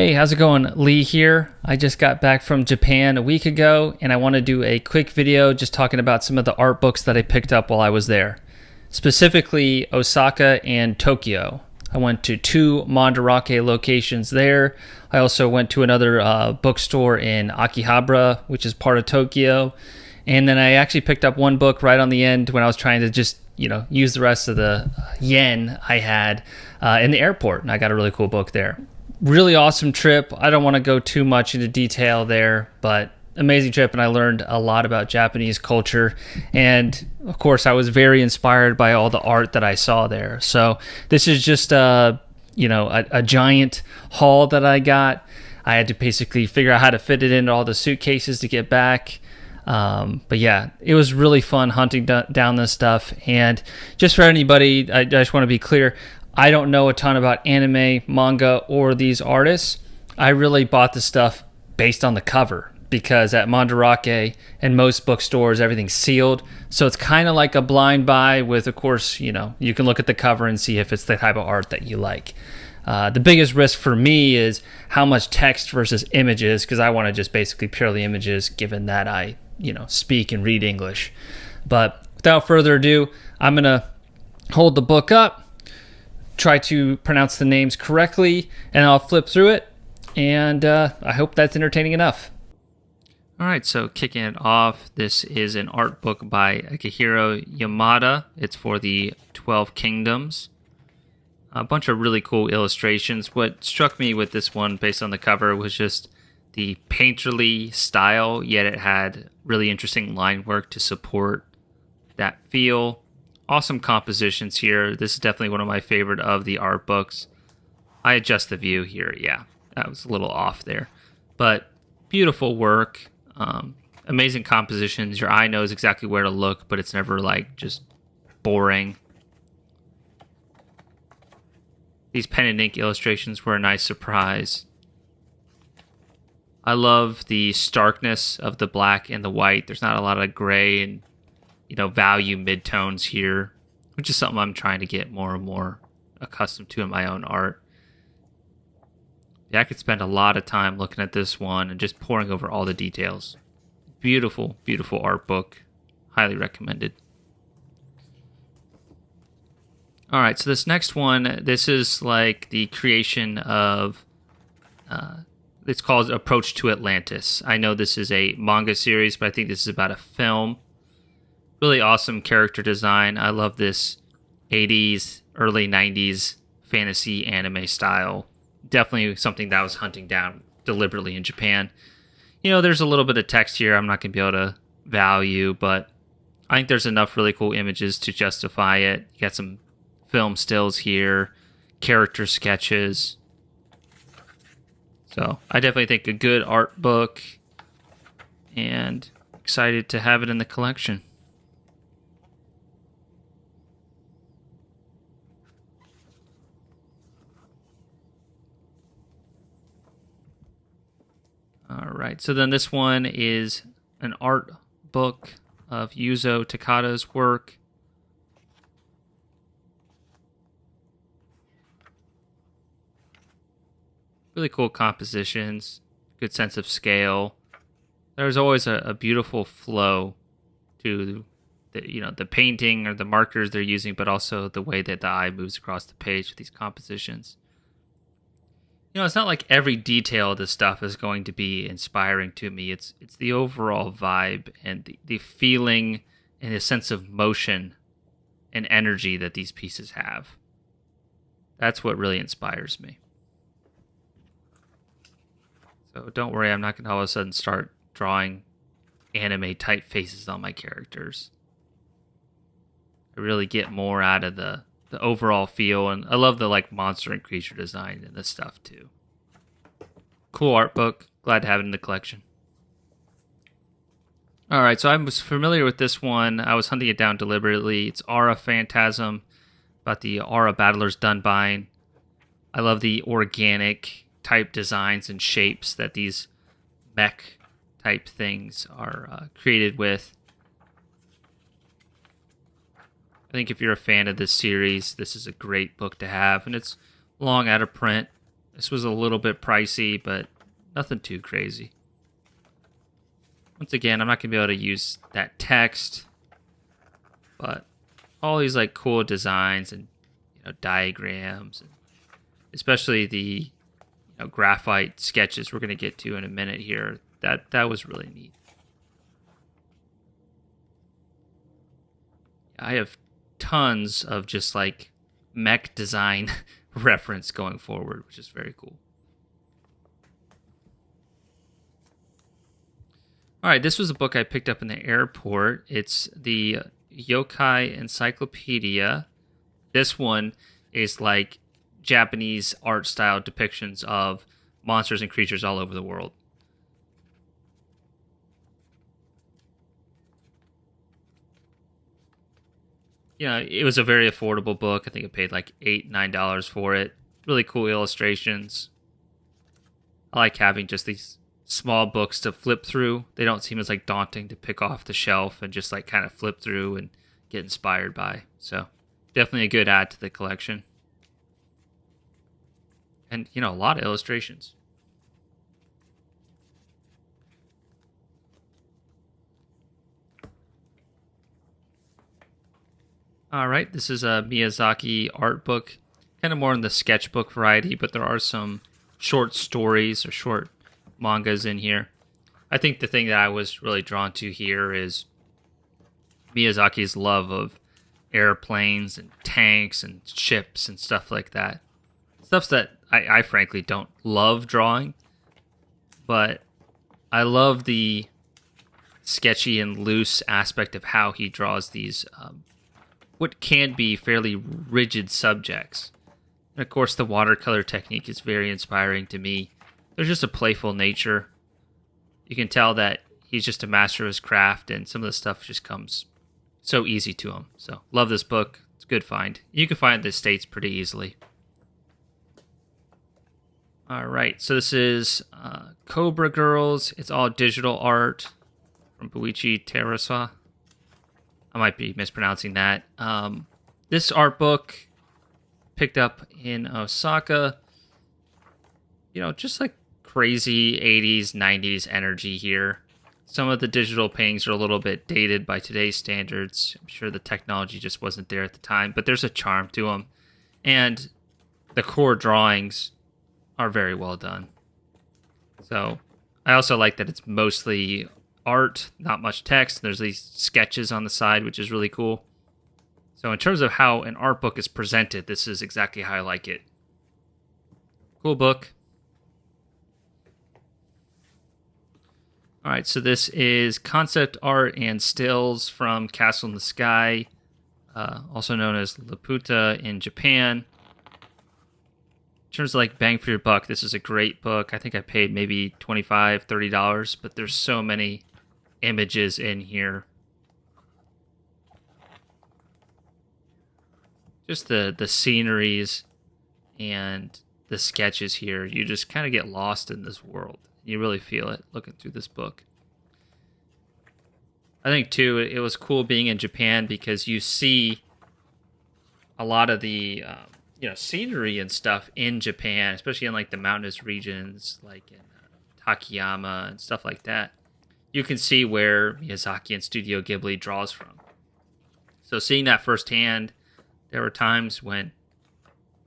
Hey, how's it going? Lee here. I just got back from Japan a week ago, and I want to do a quick video just talking about some of the art books that I picked up while I was there. Specifically, Osaka and Tokyo. I went to two Mandarake locations there. I also went to another bookstore in Akihabara, which is part of Tokyo. And then I actually picked up one book right on the end when I was trying to just, use the rest of the yen I had in the airport. And I got a really cool book there. Really awesome trip. I don't want to go too much into detail there, but amazing trip, and I learned a lot about Japanese culture. And of course, I was very inspired by all the art that I saw there. So this is just a giant haul that I got. I had to basically figure out how to fit it into all the suitcases to get back. But yeah, it was really fun hunting down this stuff. And just for anybody, I just want to be clear, I don't know a ton about anime, manga, or these artists. I really bought the stuff based on the cover because at Mandarake and most bookstores, everything's sealed. So it's kind of like a blind buy with, of course, you can look at the cover and see if it's the type of art that you like. The biggest risk for me is how much text versus images, because I want to just basically purely images given that I, speak and read English. But without further ado, I'm going to hold the book up, try to pronounce the names correctly, and I'll flip through it, and I hope that's entertaining enough. All right, so kicking it off, this is an art book by Akihiro Yamada. It's for the 12 Kingdoms. A bunch of really cool illustrations. What struck me with this one, based on the cover, was just the painterly style, yet it had really interesting line work to support that feel. Awesome compositions here. This is definitely one of my favorite of the art books. I adjust the view here. Yeah, that was a little off there. But beautiful work. Amazing compositions. Your eye knows exactly where to look, but it's never just boring. These pen and ink illustrations were a nice surprise. I love the starkness of the black and the white. There's not a lot of gray and value midtones here, which is something I'm trying to get more and more accustomed to in my own art. Yeah, I could spend a lot of time looking at this one and just poring over all the details. Beautiful, beautiful art book. Highly recommended. All right, so this next one, this is like the creation of, it's called Approach to Atlantis. I know this is a manga series, but I think this is about a film. Really awesome character design. I love this 80s, early 90s fantasy anime style. Definitely something that I was hunting down deliberately in Japan. There's a little bit of text here I'm not going to be able to value, but I think there's enough really cool images to justify it. You got some film stills here, character sketches. So I definitely think a good art book, and excited to have it in the collection. All right, so then this one is an art book of Yuzo Takada's work. Really cool compositions, good sense of scale. There's always a beautiful flow to the painting or the markers they're using, but also the way that the eye moves across the page with these compositions. It's not like every detail of this stuff is going to be inspiring to me. It's the overall vibe and the feeling and the sense of motion and energy that these pieces have. That's what really inspires me. So don't worry, I'm not going to all of a sudden start drawing anime type faces on my characters. I really get more out of the overall feel, and I love the monster and creature design and this stuff too. Cool art book. Glad to have it in the collection. All right, so I was familiar with this one. I was hunting it down deliberately. It's Aura Phantasm, about the Aura Battlers Dunbine. I love the organic type designs and shapes that these mech type things are created with. I think if you're a fan of this series, this is a great book to have, and it's long out of print. This was a little bit pricey, but nothing too crazy. Once again, I'm not going to be able to use that text, but all these like cool designs and diagrams, and especially the graphite sketches we're going to get to in a minute here. That was really neat. I have tons of just like mech design reference going forward, which is very cool. All right, this was a book I picked up in the airport. It's the Yokai Encyclopedia. This one is like Japanese art style depictions of monsters and creatures all over the world. It was a very affordable book. I think I paid like $8-9 for it. Really cool illustrations. I like having just these small books to flip through. They don't seem as like daunting to pick off the shelf and just like kind of flip through and get inspired by. So definitely a good add to the collection. And a lot of illustrations. All right, this is a Miyazaki art book, kind of more in the sketchbook variety, but there are some short stories or short mangas in here. I think the thing that I was really drawn to here is Miyazaki's love of airplanes and tanks and ships and stuff like that. Stuff that I frankly don't love drawing, but I love the sketchy and loose aspect of how he draws these what can be fairly rigid subjects. And of course, the watercolor technique is very inspiring to me. There's just a playful nature. You can tell that he's just a master of his craft, and some of the stuff just comes so easy to him. So, love this book. It's a good find. You can find the States pretty easily. All right, so this is Cobra Girls. It's all digital art from Katsuya Terada. I might be mispronouncing that. This art book picked up in Osaka. Just like crazy 80s, 90s energy here. Some of the digital paintings are a little bit dated by today's standards. I'm sure the technology just wasn't there at the time, but there's a charm to them. And the core drawings are very well done. So I also like that it's mostly art, not much text. There's these sketches on the side, which is really cool. So in terms of how an art book is presented, this is exactly how I like it. Cool book. All right, so this is concept art and stills from Castle in the Sky, also known as Laputa in Japan. In terms of like bang for your buck, this is a great book. I think I paid maybe $25-30, but there's so many images in here. Just the sceneries and the sketches here. You just kind of get lost in this world. You really feel it looking through this book. I think, too, it was cool being in Japan because you see a lot of the scenery and stuff in Japan, especially in like the mountainous regions, like in Takayama and stuff like that. You can see where Miyazaki and Studio Ghibli draws from. So seeing that firsthand, there were times when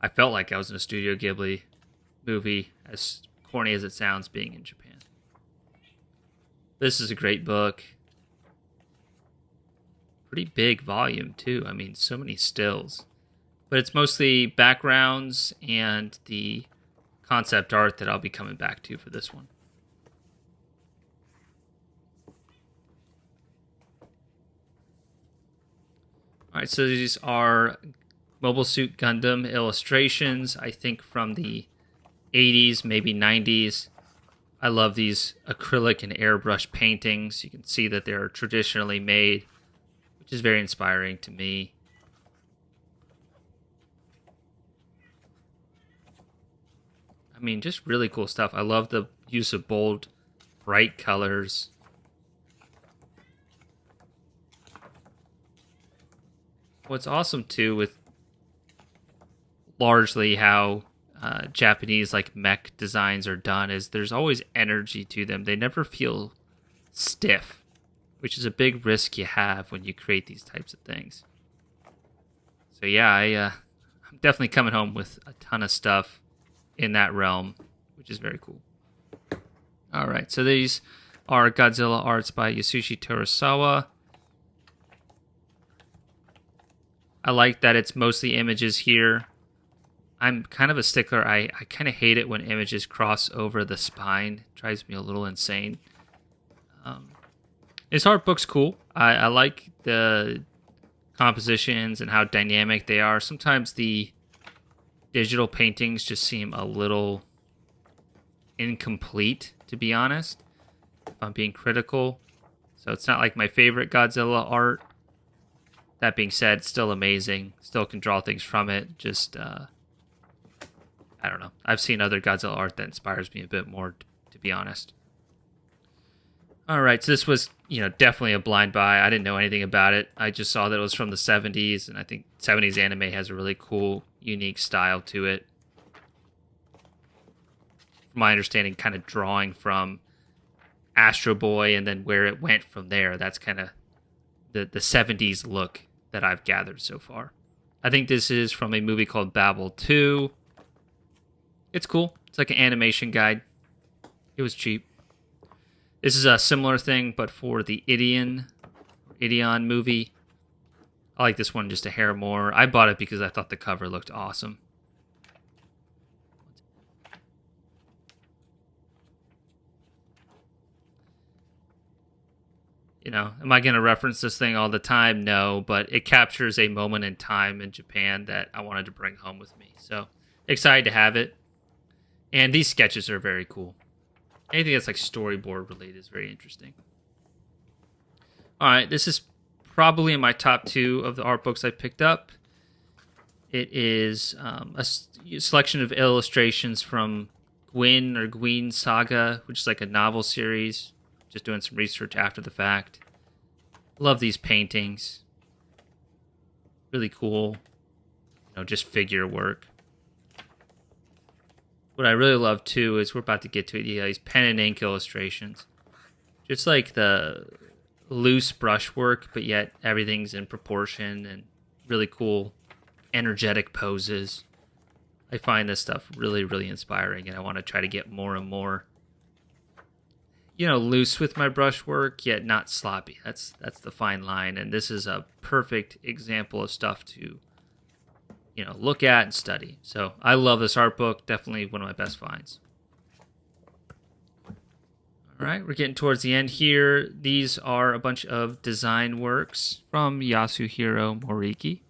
I felt like I was in a Studio Ghibli movie, as corny as it sounds, being in Japan. This is a great book. Pretty big volume, too. I mean, so many stills. But it's mostly backgrounds and the concept art that I'll be coming back to for this one. All right, so these are Mobile Suit Gundam illustrations, I think from the 80s, maybe 90s. I love these acrylic and airbrush paintings. You can see that they're traditionally made, which is very inspiring to me. I mean, just really cool stuff. I love the use of bold, bright colors. What's awesome, too, with largely how Japanese like mech designs are done is there's always energy to them. They never feel stiff, which is a big risk you have when you create these types of things. So yeah, I'm definitely coming home with a ton of stuff in that realm, which is very cool. All right, so these are Godzilla arts by Yasushi Terasawa. I like that it's mostly images here. I'm kind of a stickler. I kind of hate it when images cross over the spine. It drives me a little insane. This art book's cool. I like the compositions and how dynamic they are. Sometimes the digital paintings just seem a little incomplete, to be honest, if I'm being critical. So it's not like my favorite Godzilla art. That being said, it's still amazing. Still can draw things from it. Just, I don't know. I've seen other Godzilla art that inspires me a bit more, to be honest. All right, so this was, definitely a blind buy. I didn't know anything about it. I just saw that it was from the 70s, and I think 70s anime has a really cool, unique style to it. From my understanding, kind of drawing from Astro Boy and then where it went from there. That's kind of the 70s look that I've gathered so far. I think this is from a movie called Babel 2. It's cool. It's like an animation guide. It was cheap. This is a similar thing, but for the Ideon movie. I like this one just a hair more. I bought it because I thought the cover looked awesome. Am I going to reference this thing all the time? No, but it captures a moment in time in Japan that I wanted to bring home with me. So excited to have it. And these sketches are very cool. Anything that's like storyboard related is very interesting. All right, this is probably in my top 2 of the art books I picked up. It is a selection of illustrations from Guin Saga, which is like a novel series. Just doing some research after the fact. Love these paintings. Really cool. Just figure work. What I really love, too, is we're about to get to it. These pen and ink illustrations. Just like the loose brushwork, but yet everything's in proportion and really cool, energetic poses. I find this stuff really, really inspiring, and I want to try to get more and more, loose with my brushwork, yet not sloppy. That's the fine line, and this is a perfect example of stuff to look at and study. So I love this art book. Definitely one of my best finds. All right, we're getting towards the end here. These are a bunch of design works from Yasuhiro Moriki.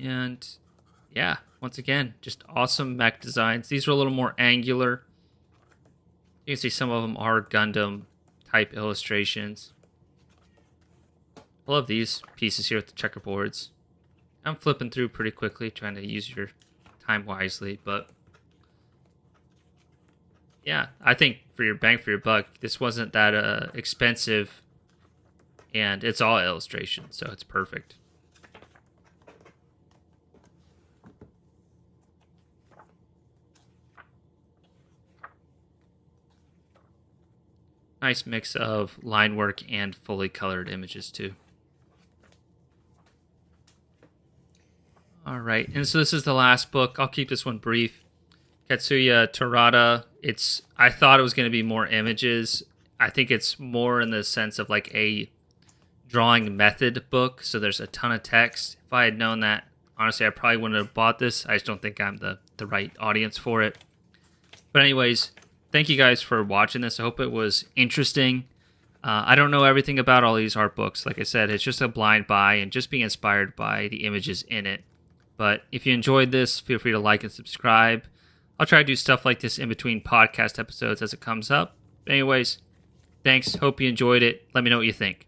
And yeah, once again, just awesome mech designs. These are a little more angular. You can see some of them are Gundam type illustrations. I love these pieces here with the checkerboards. I'm flipping through pretty quickly, trying to use your time wisely, but yeah, I think for your bang for your buck, this wasn't that expensive, and it's all illustration, so it's perfect. Nice mix of line work and fully colored images, too. All right, and so this is the last book. I'll keep this one brief. Katsuya Terada. I thought it was going to be more images. I think it's more in the sense of like a drawing method book, so there's a ton of text. If I had known that, honestly, I probably wouldn't have bought this. I just don't think I'm the right audience for it. But anyways, thank you guys for watching this. I hope it was interesting. I don't know everything about all these art books. Like I said, it's just a blind buy and just being inspired by the images in it. But if you enjoyed this, feel free to like and subscribe. I'll try to do stuff like this in between podcast episodes as it comes up. Anyways, thanks. Hope you enjoyed it. Let me know what you think.